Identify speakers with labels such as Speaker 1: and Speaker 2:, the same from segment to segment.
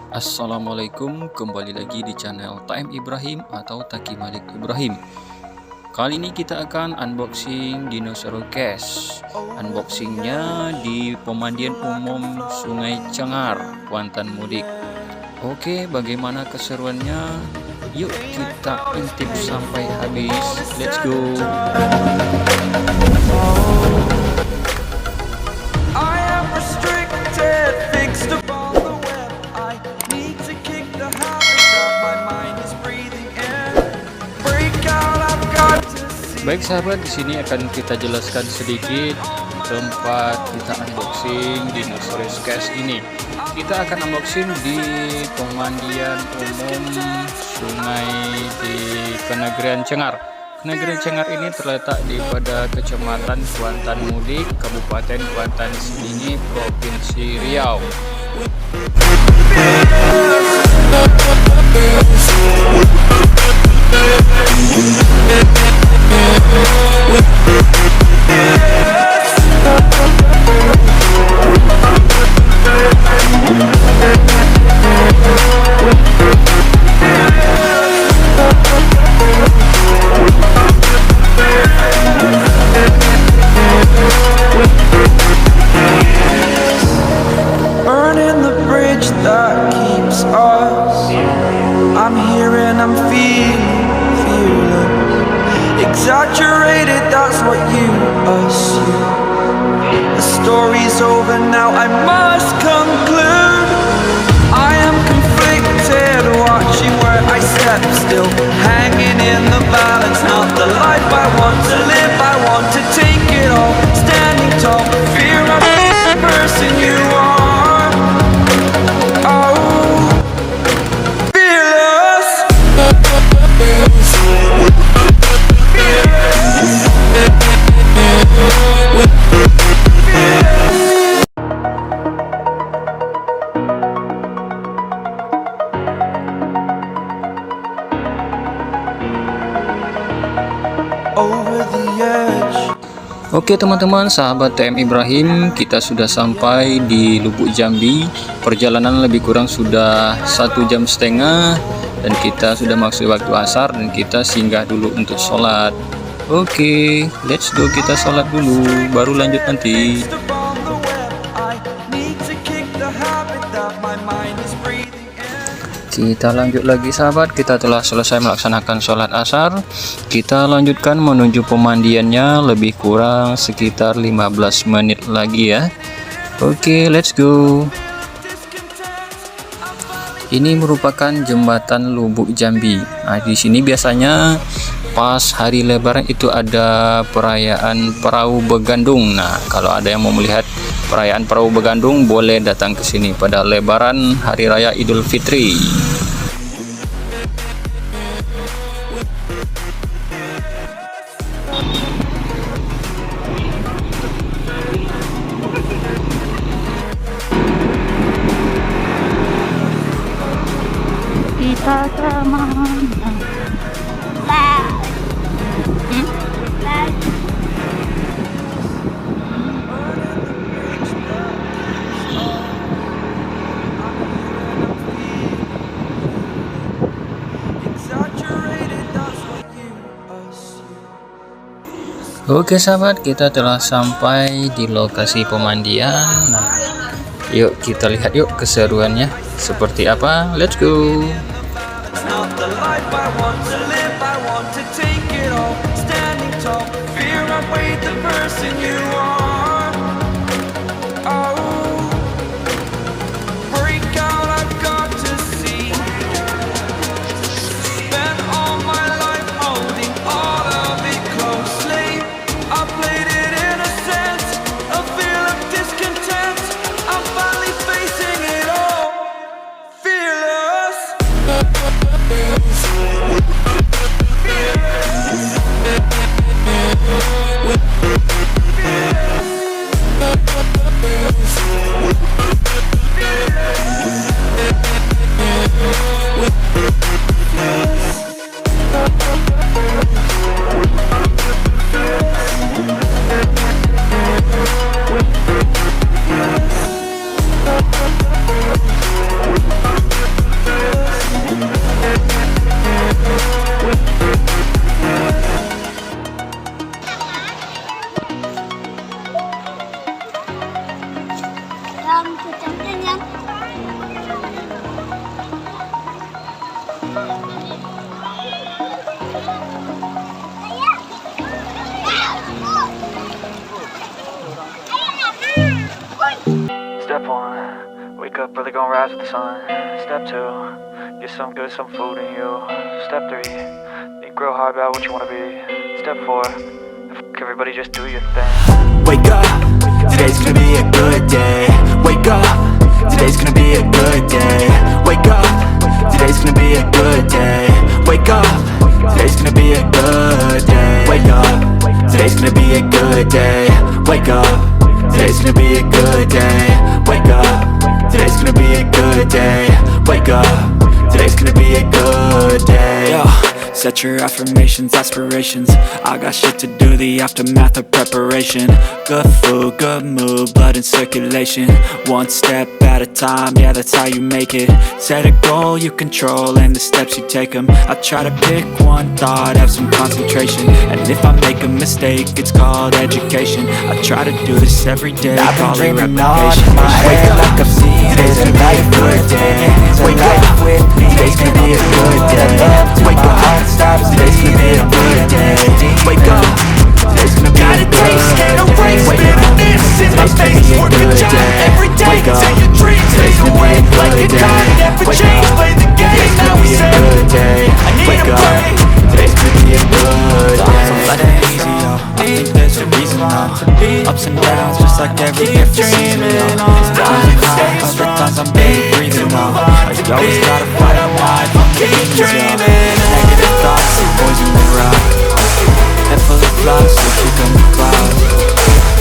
Speaker 1: Assalamualaikum, kembali lagi di channel TM Ibrahim atau Taki Malik Ibrahim. Kali ini kita akan unboxing Dinasourus. Unboxingnya di pemandian umum Sungai Cengar, Kuantan Mudik. Oke, bagaimana keseruannya? Yuk kita intip sampai habis. Let's go. Baik sahabat, di sini akan kita jelaskan sedikit tempat kita unboxing Dinasourus ini. Kita akan unboxing di pemandian umum sungai di Kenegerian Cengar. Kenegerian Cengar ini terletak di pada Kecamatan Kuantan Mudik, Kabupaten Kuantan Singingi, Provinsi Riau.
Speaker 2: Burning the bridge that keeps us. I'm here and I'm feeling exaggerated, that's what you assume. The story's over now, I must conclude. I am conflicted, watching where I step still, hanging in the balance. Not the life I want to live, I want to take it all. Standing tall, fear of the person you are. Oh, fearless.
Speaker 1: Oke teman-teman, sahabat TM Ibrahim, kita sudah sampai di Lubuk Jambi. Perjalanan lebih kurang sudah 1,5 jam, dan kita sudah masuk waktu asar dan kita singgah dulu untuk sholat. Oke, let's go, kita sholat dulu baru lanjut nanti. Kita lanjut lagi sahabat, kita telah selesai melaksanakan sholat asar. Kita lanjutkan menuju pemandiannya, lebih kurang sekitar 15 menit lagi ya. Oke, let's go. Ini merupakan jembatan Lubuk Jambi. Nah, di sini biasanya pas hari Lebaran itu ada perayaan perahu begandung. Nah, kalau ada yang mau melihat perayaan perahu begandung, boleh datang ke sini pada Lebaran Hari Raya Idul Fitri.
Speaker 3: Kita kemana?
Speaker 1: Oke sahabat, kita telah sampai di lokasi pemandian. Nah, yuk kita lihat yuk keseruannya seperti apa. Let's go.
Speaker 2: Fearless.
Speaker 3: rise with the sun. Step 2, get some good, some food in you. Step 3, think real hard about what you wanna be. Step 4, everybody just do your thing.
Speaker 2: Wake up, today's gonna be a good day. Wake up, today's gonna be a good day. Wake up, today's gonna be a good day. Wake up, today's gonna be a good day. Wake up, today's gonna be a good day. Wake up, today's gonna be a good day. Wake up, today's gonna be a good day. Wake up, today's gonna be a good day. Yo, set your affirmations, aspirations. I got shit to do, the aftermath of preparation. Good food, good mood, blood in circulation. One step at a time, yeah, that's how you make it. Set a goal you control and the steps you take them. I try to pick one thought, have some concentration. And if I make a mistake, it's called education. I try to do this every day, I've been dreaming on in my head like I've seen it. Today's gonna be a good day. Wake up with me, today's gonna be a good day. Wake up, today's gonna be a good day. Wake up, today's gonna be a good day. Wake up, today's gonna be a good day. Wake up, today's gonna be a good day. Wake up, today's gonna be a good day. Wake up, today's gonna be a good day. So let it easy, yo. I think there's a reason, though. Ups and downs, just like every different season, yo. Sometimes I'm high, other times I'm barely breathing, yo. I always gotta fight a life, I'm keep dreaming. Negative thoughts, poison the rock. Head full of flies, so kick on the clouds.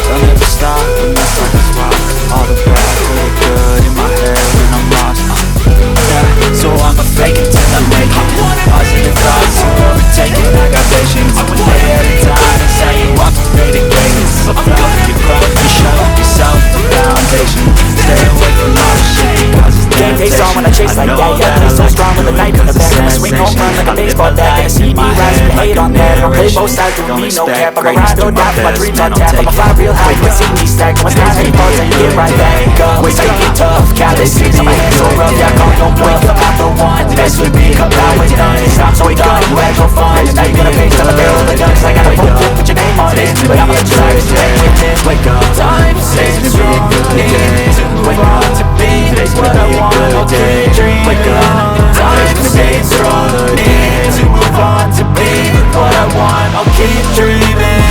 Speaker 2: They'll never stop unless I can swap all the bad for the good in my head when I'm lost. Yeah, so I'ma fake it till I make it. Positive thoughts, so overtaken, I got patience. One day at a time, that's how you walk away to greatness. So proud of your growth, you show yourself the foundation. Stay away from all the shit because it's
Speaker 4: Game face on when I chase like that, yeah. Play so strong with a knife in the back. I'ma swing home run like a baseball bat. Gonna see me rise and hate on that. I'ma play both sides, don't need no cap. I'ma ride or die for my dreams on tap. I'ma fly real high, you see me stack. When skies hate falls and get right back up. Wake up, get tough, callous six on my hands so rough. Yeah, I call no bluff. I'm the one, best with me, come out with none. I'm so done, you had no fun. And now you gonna pay till the barrel of the guns. I got a book, put your name on it. But I'ma let you ride it. Wake up, time saves me a good day. Wake up, to be what I want, okay. Wake up, time saves strong. Need to move on to be what I want. I'll keep dreaming.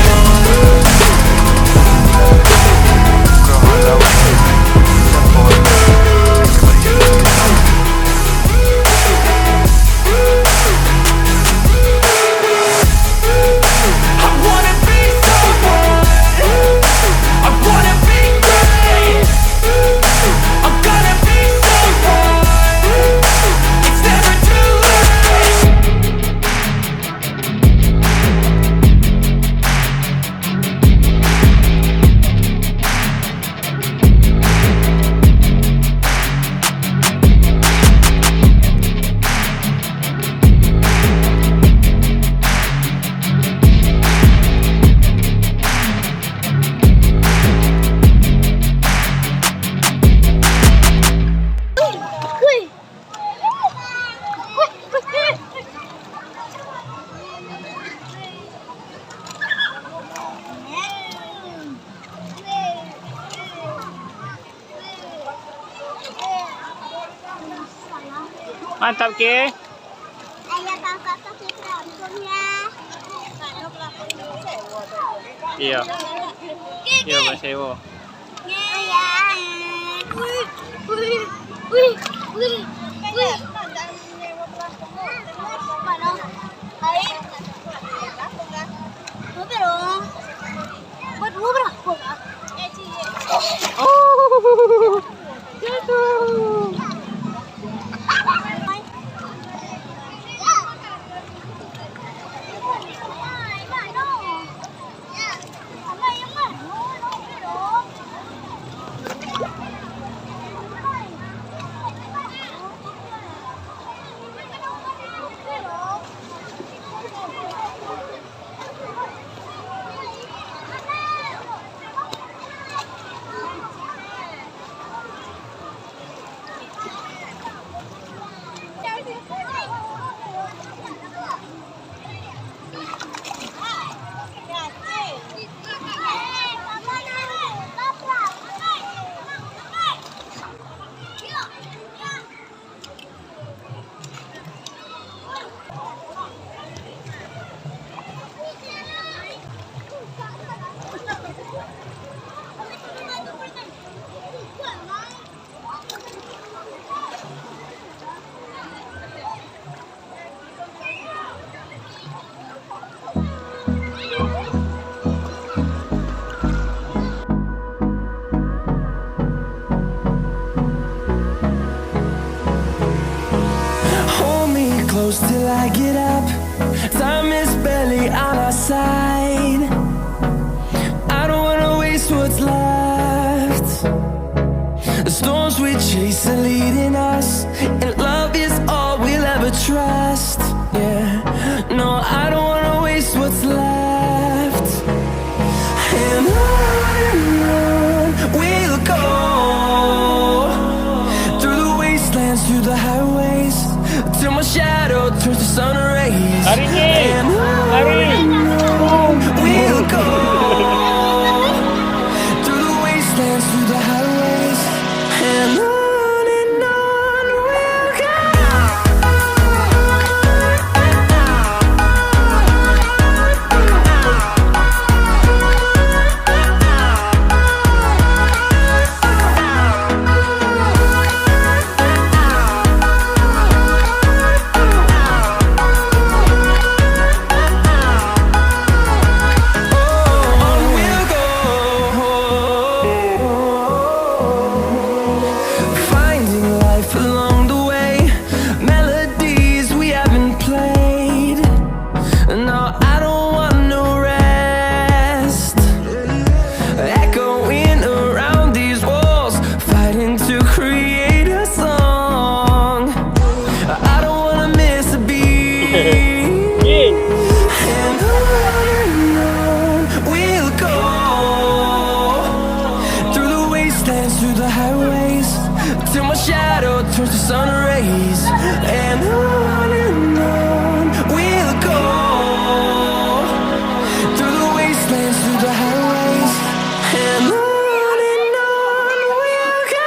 Speaker 1: Mantap ke? Iya. Iya, Mas Ewo. Oh, jatuh.
Speaker 2: close till I get up. Time is barely on our side. I don't wanna waste what's left. The storms we chase are leading us, and love is all we'll ever trust. Yeah, no, I don't wanna waste what's left. And on we'll go, through the wastelands, through the highways, till my shadow turns to sun rays. And on we'll go, through the wastelands, through the highways, and on we'll go. Finding life along the way, melodies we haven't played. No, I don't want no rest. Echoing around these walls, fighting to create a song. I don't wanna miss a beat. And on we'll go, through the wastelands, through the highways, till my shadow turns to sun rays. And on we'll go, through the wastelands, through the highways, and on we'll go.